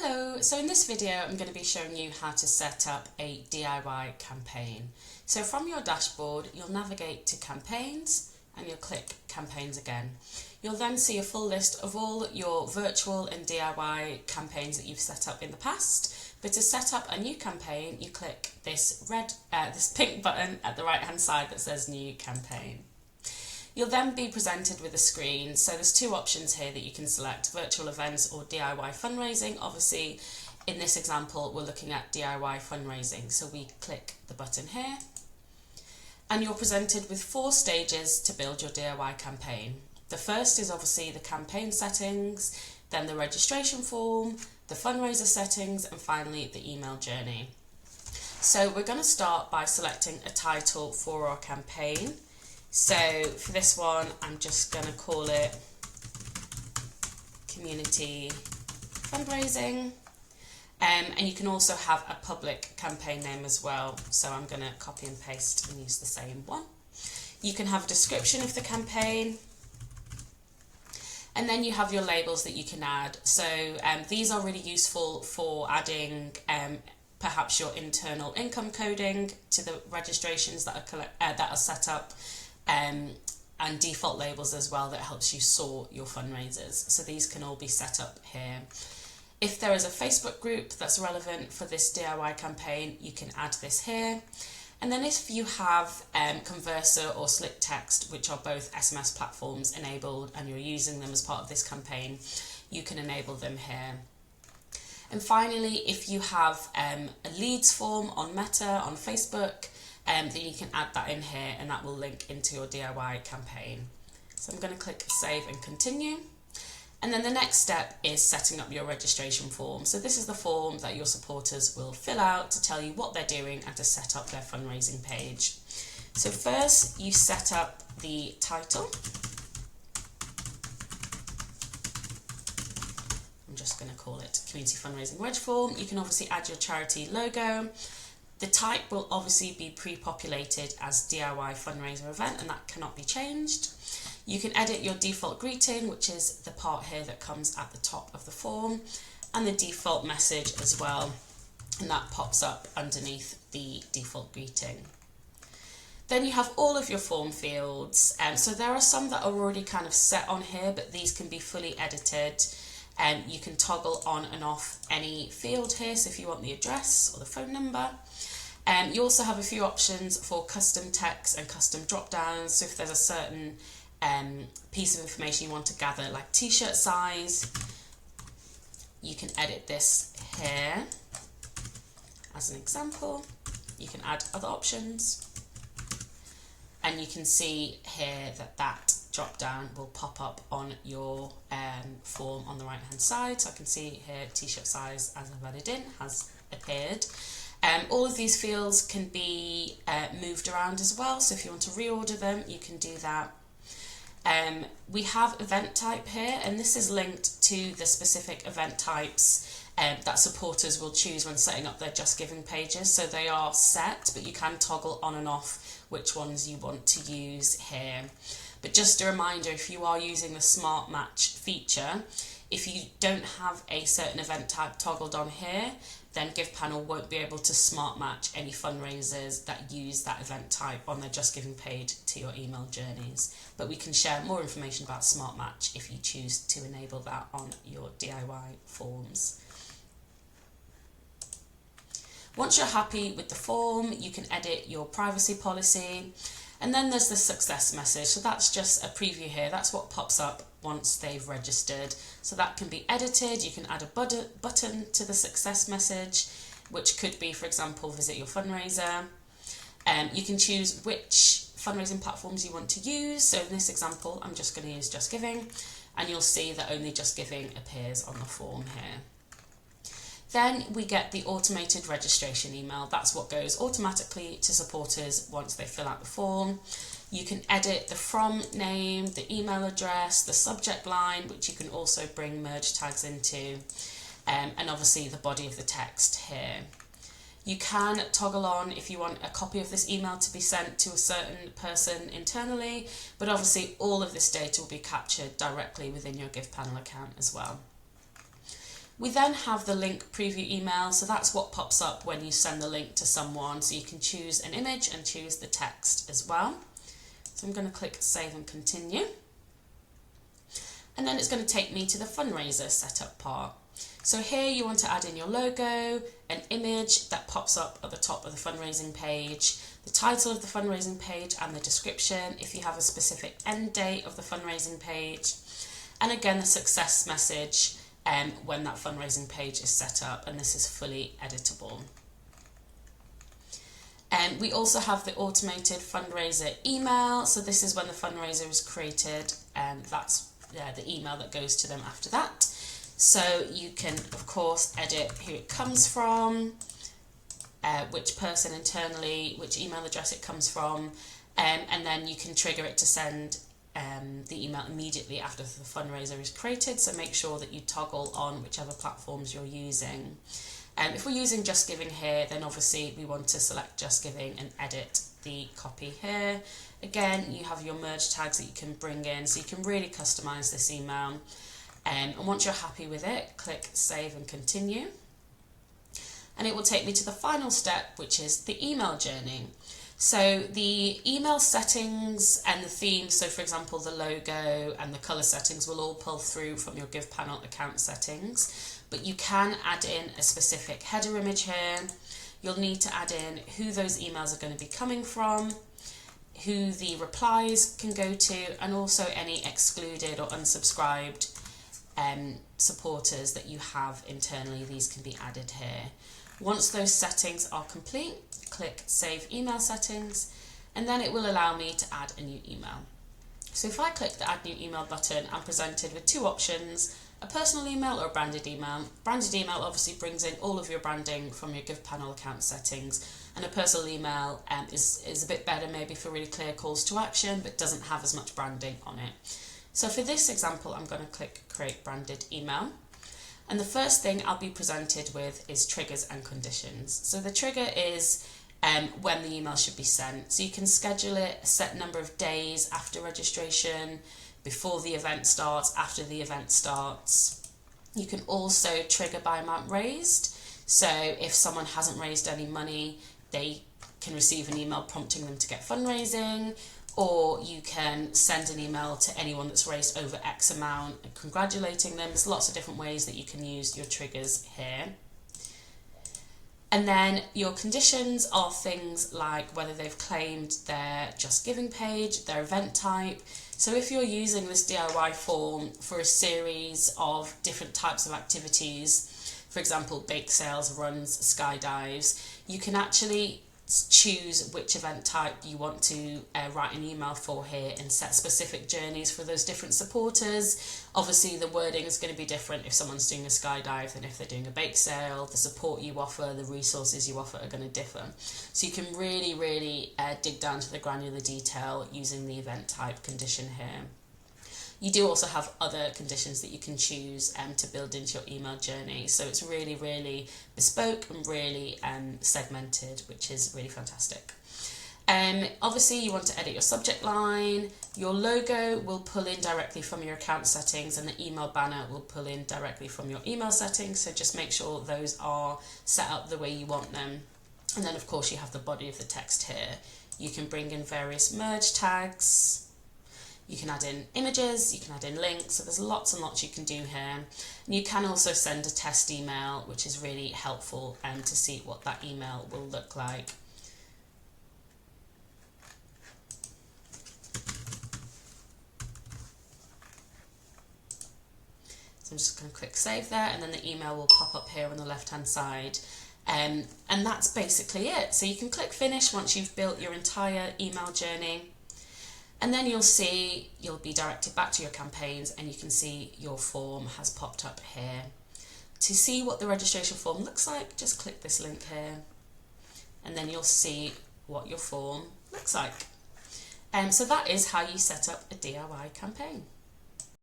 Hello, so in this video I'm going to be showing you how to set up a DIY campaign. So from your dashboard you'll navigate to campaigns and you'll click campaigns again. You'll then see a full list of all your virtual and DIY campaigns that you've set up in the past. But to set up a new campaign you click this pink button at the right hand side that says new campaign. You'll then be presented with a screen, so there's two options here that you can select, virtual events or DIY fundraising. Obviously, in this example, we're looking at DIY fundraising, so we click the button here, and you're presented with 4 stages to build your DIY campaign. The first is obviously the campaign settings, then the registration form, the fundraiser settings, and finally the email journey. So we're going to start by selecting a title for our campaign. So for this one, I'm just going to call it Community Fundraising. And you can also have a public campaign name as well. So I'm going to copy and paste and use the same one. You can have a description of the campaign. And then you have your labels that you can add. So these are really useful for adding perhaps your internal income coding to the registrations that are set up. And default labels as well that helps you sort your fundraisers. So these can all be set up here. If there is a Facebook group that's relevant for this DIY campaign, you can add this here. And then if you have Converser or Slick Text, which are both SMS platforms enabled and you're using them as part of this campaign, you can enable them here. And finally, if you have a leads form on Meta, on Facebook, then you can add that in here and that will link into your DIY campaign. So I'm going to click Save and Continue. And then the next step is setting up your registration form. So this is the form that your supporters will fill out to tell you what they're doing and to set up their fundraising page. So first you set up the title. I'm just going to call it Community Fundraising Reg Form. You can obviously add your charity logo. The type will obviously be pre-populated as DIY fundraiser event and that cannot be changed. You can edit your default greeting, which is the part here that comes at the top of the form, and the default message as well, and that pops up underneath the default greeting. Then you have all of your form fields, so there are some that are already kind of set on here, but these can be fully edited. You can toggle on and off any field here, so if you want the address or the phone number. You also have a few options for custom text and custom drop downs, so if there's a certain piece of information you want to gather, like t-shirt size, you can edit this here as an example. You can add other options, and you can see here that drop down will pop up on your form on the right hand side. So I can see here t-shirt size, as I've added in, has appeared. All of these fields can be moved around as well, so if you want to reorder them you can do that. We have event type here, and this is linked to the specific event types that supporters will choose when setting up their JustGiving pages. So they are set, but you can toggle on and off which ones you want to use here. But just a reminder, if you are using the Smart Match feature, if you don't have a certain event type toggled on here, then GivePanel won't be able to smart match any fundraisers that use that event type on their JustGiving page to your email journeys. But we can share more information about smart match if you choose to enable that on your DIY forms. Once you're happy with the form, you can edit your privacy policy. And then there's the success message. So that's just a preview here. That's what pops up once they've registered. So that can be edited. You can add a button to the success message, which could be, for example, visit your fundraiser. You can choose which fundraising platforms you want to use. So in this example, I'm just going to use JustGiving, and you'll see that only JustGiving appears on the form here. Then we get the automated registration email. That's what goes automatically to supporters once they fill out the form. You can edit the from name, the email address, the subject line, which you can also bring merge tags into, and obviously the body of the text here. You can toggle on if you want a copy of this email to be sent to a certain person internally, but obviously all of this data will be captured directly within your GivePanel account as well. We then have the link preview email, so that's what pops up when you send the link to someone, so you can choose an image and choose the text as well. So I'm going to click Save and Continue. And then it's going to take me to the fundraiser setup part. So here you want to add in your logo, an image that pops up at the top of the fundraising page, the title of the fundraising page and the description if you have a specific end date of the fundraising page, and again the success message when that fundraising page is set up, and this is fully editable. We also have the automated fundraiser email, so this is when the fundraiser is created, and that's the email that goes to them after that. So you can of course edit who it comes from, which person internally, which email address it comes from, and then you can trigger it to send the email immediately after the fundraiser is created, so make sure that you toggle on whichever platforms you're using. If we're using JustGiving here, then obviously we want to select JustGiving and edit the copy here. Again, you have your merge tags that you can bring in, so you can really customize this email. And once you're happy with it, click Save and Continue. And it will take me to the final step, which is the email journey. So the email settings and the themes, so for example the logo and the color settings, will all pull through from your GivePanel account settings, but you can add in a specific header image here. You'll need to add in who those emails are going to be coming from, who the replies can go to, and also any excluded or unsubscribed supporters that you have internally. These can be added here. Once those settings are complete, click Save Email Settings, and then it will allow me to add a new email. So if I click the Add New Email button, I'm presented with two options, a personal email or a branded email. Branded email obviously brings in all of your branding from your GivePanel account settings, and a personal email is a bit better maybe for really clear calls to action, but doesn't have as much branding on it. So for this example, I'm going to click Create Branded Email. And the first thing I'll be presented with is triggers and conditions. So the trigger is when the email should be sent. So you can schedule it a set number of days after registration, before the event starts, after the event starts. You can also trigger by amount raised. So if someone hasn't raised any money, they can receive an email prompting them to get fundraising, or you can send an email to anyone that's raised over X amount and congratulating them. There's lots of different ways that you can use your triggers here. And then your conditions are things like whether they've claimed their JustGiving page, their event type. So if you're using this DIY form for a series of different types of activities, for example, bake sales, runs, skydives, you can actually choose which event type you want to write an email for here and set specific journeys for those different supporters. Obviously the wording is going to be different if someone's doing a skydive than if they're doing a bake sale. The support you offer, the resources you offer are going to differ. So you can really dig down to the granular detail using the event type condition here. You do also have other conditions that you can choose to build into your email journey. So it's really bespoke and really segmented, which is really fantastic. Obviously you want to edit your subject line. Your logo will pull in directly from your account settings, and the email banner will pull in directly from your email settings. So just make sure those are set up the way you want them. And then of course you have the body of the text here. You can bring in various merge tags. You can add in images, you can add in links, so there's lots and lots you can do here. And you can also send a test email, which is really helpful to see what that email will look like. So I'm just going to click Save there, and then the email will pop up here on the left-hand side. And that's basically it. So you can click Finish once you've built your entire email journey. And then you'll be directed back to your campaigns, and you can see your form has popped up here. To see what the registration form looks like, just click this link here, and then you'll see what your form looks like. So that is how you set up a DIY campaign.